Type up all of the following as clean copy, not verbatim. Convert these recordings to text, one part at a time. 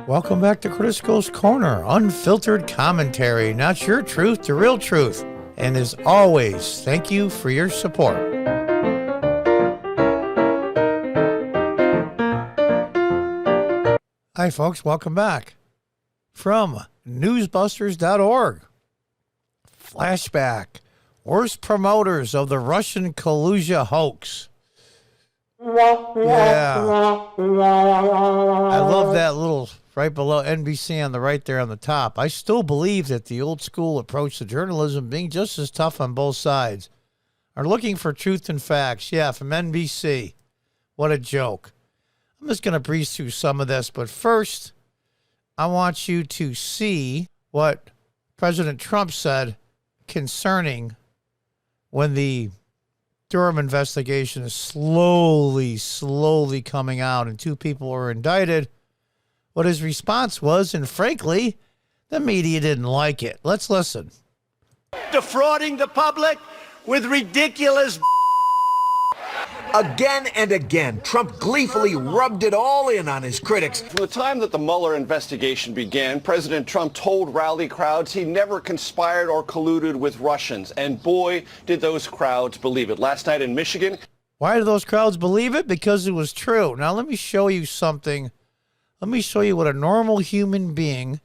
Welcome back to Crisco's Corner, unfiltered commentary, not your truth, the real truth. And as always, thank you for your support. Hi folks, welcome back. From newsbusters.org. Flashback. Worst promoters of the Russian collusion hoax. Yeah. I love that little right below NBC on the right there on the top. I still believe that the old school approach to journalism, being just as tough on both sides, are looking for truth and facts. Yeah, from NBC. What a joke. I'm just going to breeze through some of this, but first, I want you to see what President Trump said concerning when the Durham investigation is slowly coming out and two people were indicted, what his response was, and frankly, the media didn't like it. Let's listen. Defrauding the public with ridiculous Again and again, Trump gleefully rubbed it all in on his critics. From the time that the Mueller investigation began, President Trump told rally crowds he never conspired or colluded with Russians. And boy, did those crowds believe it. Last night in Michigan. Why did those crowds believe it? Because it was true. Now, let me show you something. Let me show you what a normal human being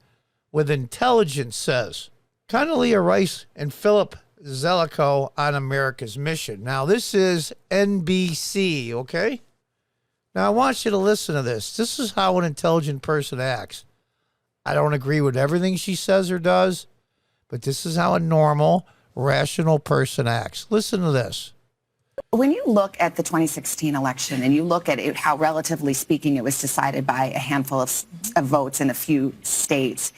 with intelligence says. Condoleezza Rice and Philip Zelikow on America's Mission. Now, this is NBC, okay? Now, I want you to listen to this. This is how an intelligent person acts. I don't agree with everything she says or does, but this is how a normal, rational person acts. Listen to this. When you look at the 2016 election and you look at it, how relatively speaking it was decided by a handful of votes in a few states,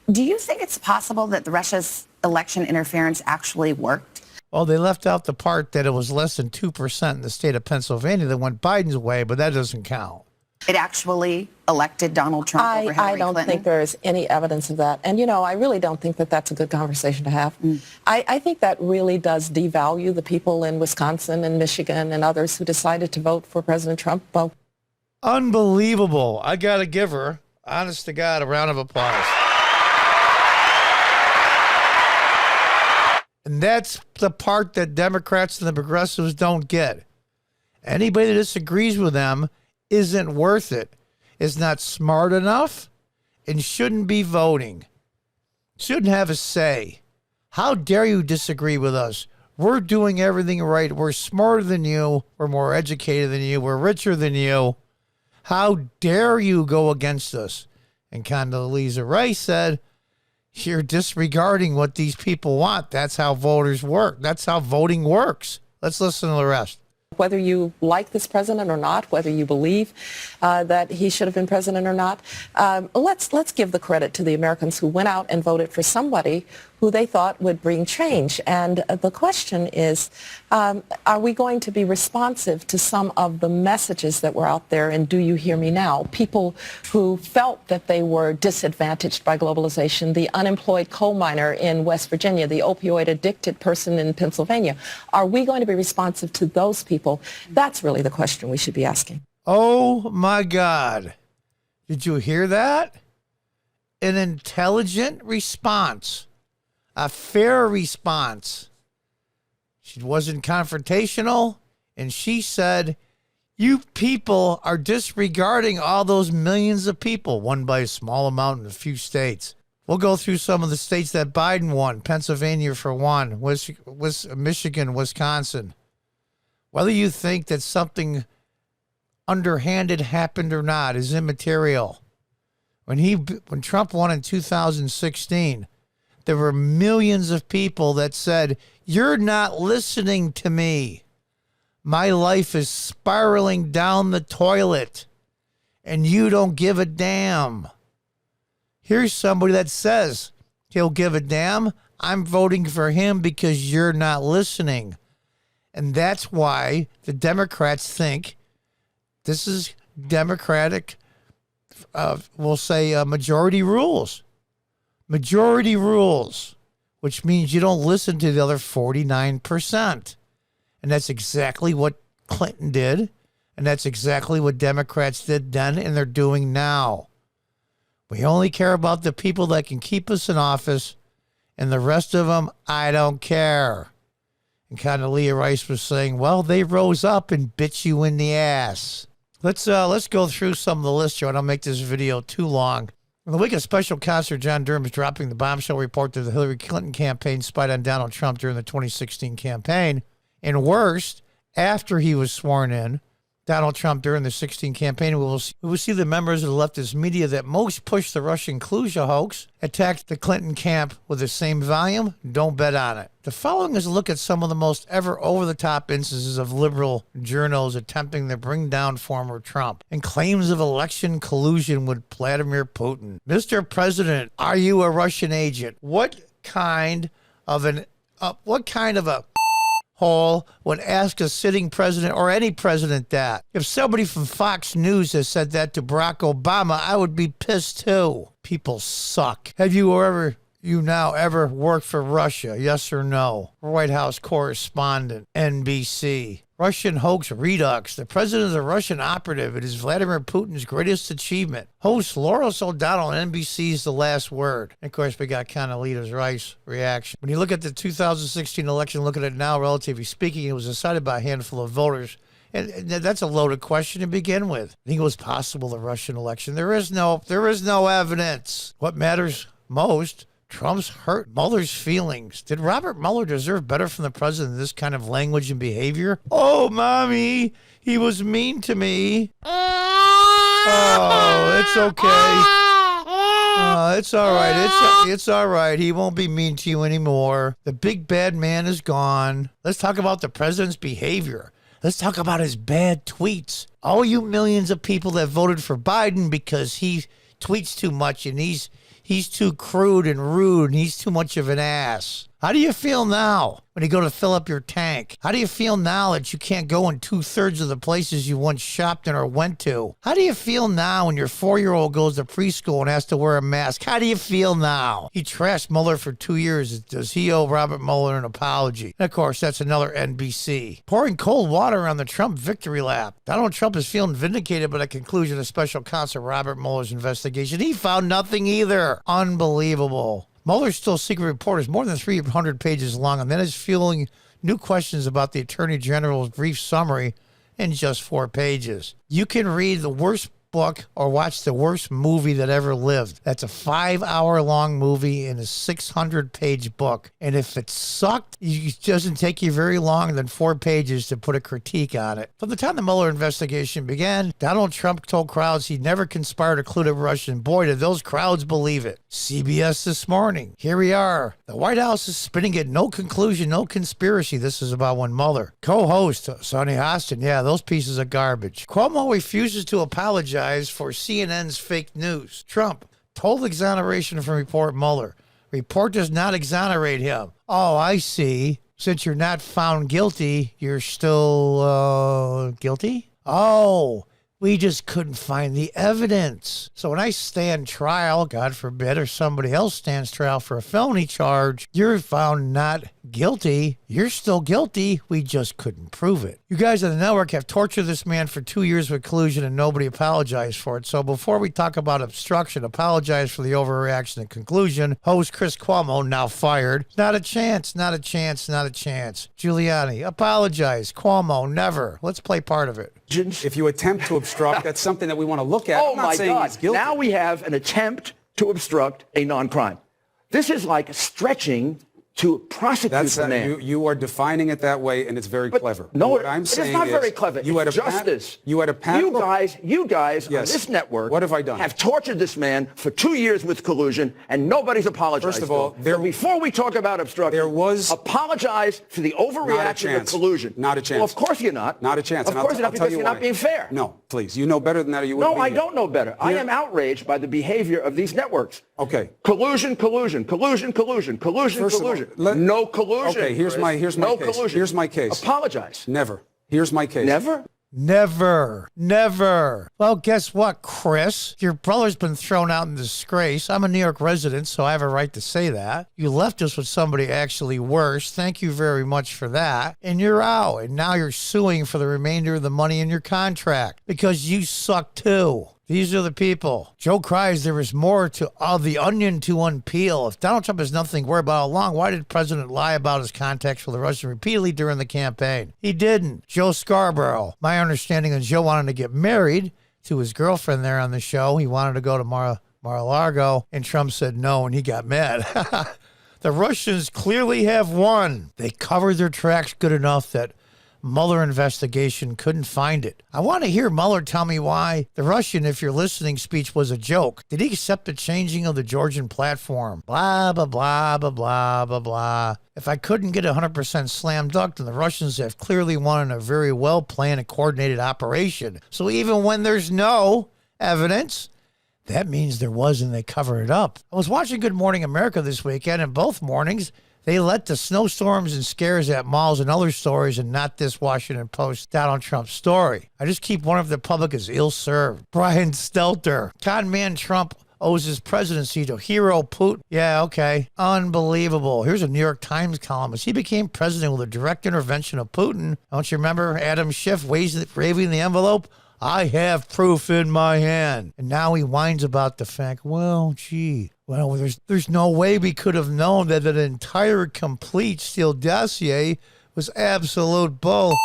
do you think it's possible that Russia's election interference actually worked? Well, they left out the part that it was less than 2% in the state of Pennsylvania that went Biden's way, but that doesn't count. It actually elected Donald Trump over Hillary Clinton? I don't think there's any evidence of that. And, I really don't think that that's a good conversation to have. I think that really does devalue the people in Wisconsin and Michigan and others who decided to vote for President Trump. Well, unbelievable. I got to give her, honest to God, a round of applause. And that's the part that Democrats and the progressives don't get. Anybody that disagrees with them isn't worth it, is not smart enough, and shouldn't be voting. Shouldn't have a say. How dare you disagree with us? We're doing everything right. We're smarter than you. We're more educated than you. We're richer than you. How dare you go against us? And Condoleezza Rice said, you're disregarding what these people want. That's how voters work. That's how voting works. Let's listen to the rest. whether you like this president or not, whether you believe that he should have been president or not, let's give the credit to the Americans who went out and voted for somebody who they thought would bring change. And the question is, are we going to be responsive to some of the messages that were out there? And do you hear me now? People who felt that they were disadvantaged by globalization, the unemployed coal miner in West Virginia, the opioid addicted person in Pennsylvania. Are we going to be responsive to those people? That's really the question we should be asking. Oh my God. Did you hear that? An intelligent response. A fair response. She wasn't confrontational, and she said, you people are disregarding all those millions of people, won by a small amount in a few states. We'll go through some of the states that Biden won. Pennsylvania for one, Michigan, Wisconsin. Whether you think that something underhanded happened or not is immaterial. When Trump won in 2016, there were millions of people that said, you're not listening to me. My life is spiraling down the toilet, and you don't give a damn. Here's somebody that says he'll give a damn. I'm voting for him because you're not listening. And that's why the Democrats think this is Democratic, we'll say majority rules. Majority rules, which means you don't listen to the other 49%. And that's exactly what Clinton did. And that's exactly what Democrats did then and they're doing now. We only care about the people that can keep us in office, and the rest of them, I don't care. And kind of Leah Rice was saying, well, they rose up and bit you in the ass. Let's go through some of the list here. I don't make this video too long. In the week of special concert, John Durham is dropping the bombshell report that the Hillary Clinton campaign spied on Donald Trump during the 2016 campaign. And worst, after he was sworn in, Donald Trump during the 2016 campaign, we will see the members of the leftist media that most pushed the Russian collusion hoax attack the Clinton camp with the same volume. Don't bet on it. The following is a look at some of the most ever over-the-top instances of liberal journals attempting to bring down former Trump and claims of election collusion with Vladimir Putin. Mr. President, are you a Russian agent? What kind of a hole would ask a sitting president or any president that? If somebody from Fox News has said that to Barack Obama, I would be pissed too. People suck. Have you ever worked for Russia? Yes or no? White House correspondent, NBC. Russian hoax redux. The president is a Russian operative. It is Vladimir Putin's greatest achievement. Host Laura O'Donnell on NBC's The Last Word. And of course, we got Condoleezza Rice reaction. When you look at the 2016 election, look at it now, relatively speaking, it was decided by a handful of voters. And that's a loaded question to begin with. I think it was possible the Russian election. There is no evidence. What matters most, Trump's hurt Mueller's feelings. Did Robert Mueller deserve better from the president than this kind of language and behavior? Oh, mommy, he was mean to me. Oh, it's okay. It's all right. It's all right. He won't be mean to you anymore. The big bad man is gone. Let's talk about the president's behavior. Let's talk about his bad tweets. All you millions of people that voted for Biden because he tweets too much and he's too crude and rude and he's too much of an ass. How do you feel now when you go to fill up your tank? How do you feel now that you can't go in 2/3 of the places you once shopped in or went to? How do you feel now when your 4-year-old goes to preschool and has to wear a mask? How do you feel now? He trashed Mueller for 2 years. Does he owe Robert Mueller an apology? And of course, that's another NBC. Pouring cold water on the Trump victory lap. Donald Trump is feeling vindicated by the conclusion of special counsel Robert Mueller's investigation. He found nothing either. Unbelievable. Mueller's still secret report is more than 300 pages long, and then is fueling new questions about the Attorney General's brief summary in just 4 pages. You can read the worst book or watch the worst movie that ever lived. That's a 5-hour-long movie in a 600-page book. And if it sucked, it doesn't take you very long than 4 pages to put a critique on it. From the time the Mueller investigation began, Donald Trump told crowds he never conspired or colluded with Russia. And boy, did those crowds believe it. CBS this morning. Here we are. The White House is spinning it. No conclusion, no conspiracy. This is about when Mueller. Co-host Sonny Hostin. Yeah, those pieces of garbage. Cuomo refuses to apologize for CNN's fake news. Trump, total exoneration from report Mueller. Report does not exonerate him. Oh, I see. Since you're not found guilty, you're still guilty? Oh, we just couldn't find the evidence. So when I stand trial, God forbid, or somebody else stands trial for a felony charge, you're found not guilty. You're still guilty. We just couldn't prove it. You guys on the network have tortured this man for 2 years with collusion and nobody apologized for it. So before we talk about obstruction, apologize for the overreaction and conclusion. Host Chris Cuomo, now fired. Not a chance, not a chance, not a chance. Giuliani, apologize. Cuomo, never. Let's play part of it. If you attempt to obstruct, that's something that we want to look at. Oh, I'm not my saying God. he's guilty. Now we have an attempt to obstruct a non-crime. This is like stretching to prosecute the man. You are defining it that way, and it's very clever. No, what I'm it saying is not is very clever. You it's had a justice. You had a panel. You guys Yes. on this network What have I done? have tortured this man for 2 years with collusion, and nobody's apologized. First of all, to him. So before we talk about obstruction, there was apologize for the overreaction of collusion. Not a chance. Well, of course you're not. Not a chance. Of course you're not, because you're not being fair. No, please. You know better than that, or you wouldn't No, be I here. don't know better. I am outraged by the behavior of these networks. Okay. Collusion, collusion, collusion, collusion, collusion, First of all, collusion. No collusion. Okay, here's Chris. my no case. collusion. Here's my case. Apologize. Never. Here's my case. Never? Never. Never. Well, guess what, Chris? Your brother's been thrown out in disgrace. I'm a New York resident, so I have a right to say that. You left us with somebody actually worse. Thank you very much for that. And you're out. And now you're suing for the remainder of the money in your contract because you suck too. These are the people. Joe cries there is more to the onion to unpeel. If Donald Trump has nothing to worry about all along, why did the president lie about his contacts with the Russians repeatedly during the campaign? He didn't. Joe Scarborough. My understanding is Joe wanted to get married to his girlfriend there on the show. He wanted to go to Mar-a-Lago, and Trump said no, and he got mad. The Russians clearly have won. They covered their tracks good enough that Mueller investigation couldn't find it. I want to hear Mueller tell me why the Russian, if you're listening, speech was a joke. Did he accept the changing of the Georgian platform? Blah, blah, blah, blah, blah, blah, blah. If I couldn't get 100% slam dunk, then the Russians have clearly won in a very well-planned and coordinated operation. So even when there's no evidence, that means there was, and they covered it up. I was watching Good Morning America this weekend, and both mornings, they let the snowstorms and scares at malls and other stories and not this Washington Post Donald Trump story. I just keep wondering if the public is ill-served. Brian Stelter. Con man Trump owes his presidency to hero Putin. Yeah, okay. Unbelievable. Here's a New York Times columnist. He became president with a direct intervention of Putin. Don't you remember Adam Schiff waving the envelope? I have proof in my hand. And now he whines about the fact, well, there's no way we could have known that an entire complete Steele dossier was absolute bull.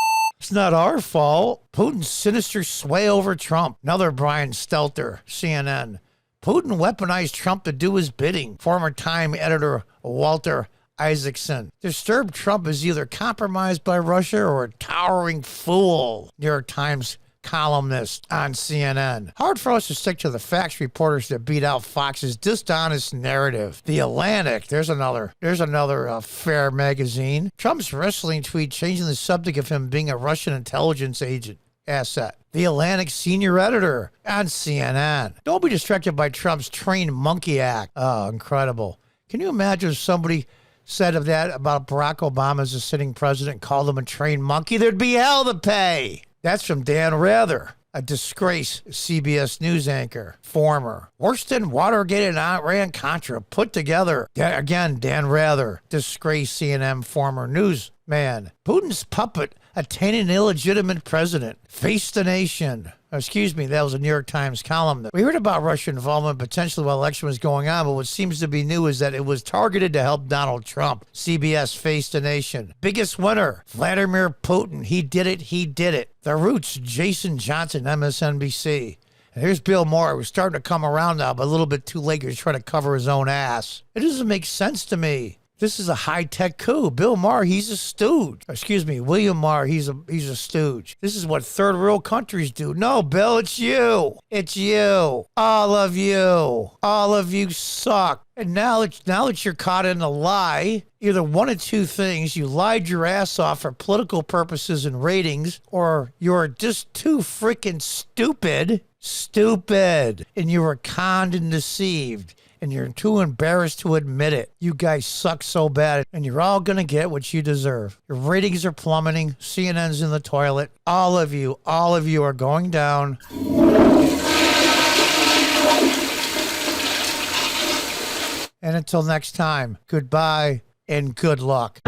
It's not our fault. Putin's sinister sway over Trump. Another Brian Stelter, CNN. Putin weaponized Trump to do his bidding. Former Time editor Walter Isaacson. Disturbed Trump is either compromised by Russia or a towering fool. New York Times columnist on CNN. Hard for us to stick to the facts reporters that beat out Fox's dishonest narrative. The Atlantic, there's another fair magazine. Trump's wrestling tweet changing the subject of him being a Russian intelligence agent asset. The Atlantic senior editor on CNN. Don't be distracted by Trump's trained monkey act. Oh, incredible. Can you imagine if somebody said of that about Barack Obama as a sitting president, called him a trained monkey? There'd be hell to pay. That's from Dan Rather, a disgraced CBS News anchor, former. Worse than Watergate and Iran-Contra put together. Again, Dan Rather, disgraced CNN former newsman. Putin's puppet attaining an illegitimate president. Face the nation. Excuse me, that was a New York Times column. We heard about Russian involvement potentially while the election was going on, but what seems to be new is that it was targeted to help Donald Trump. CBS Face the Nation. Biggest winner, Vladimir Putin. He did it. He did it. The Roots, Jason Johnson, MSNBC. And here's Bill Maher, who's starting to come around now, but a little bit too late. He's trying to cover his own ass. It doesn't make sense to me. This is a high-tech coup. Bill Maher, he's a stooge. Excuse me, William Maher, he's a stooge. This is what third world countries do. No, Bill, it's you. It's you. All of you. All of you suck. And now that you're caught in a lie, either one of two things: you lied your ass off for political purposes and ratings, or you're just too freaking stupid, and you were conned and deceived. And you're too embarrassed to admit it. You guys suck so bad, and you're all going to get what you deserve. Your ratings are plummeting. CNN's in the toilet. All of you are going down. And until next time, goodbye and good luck.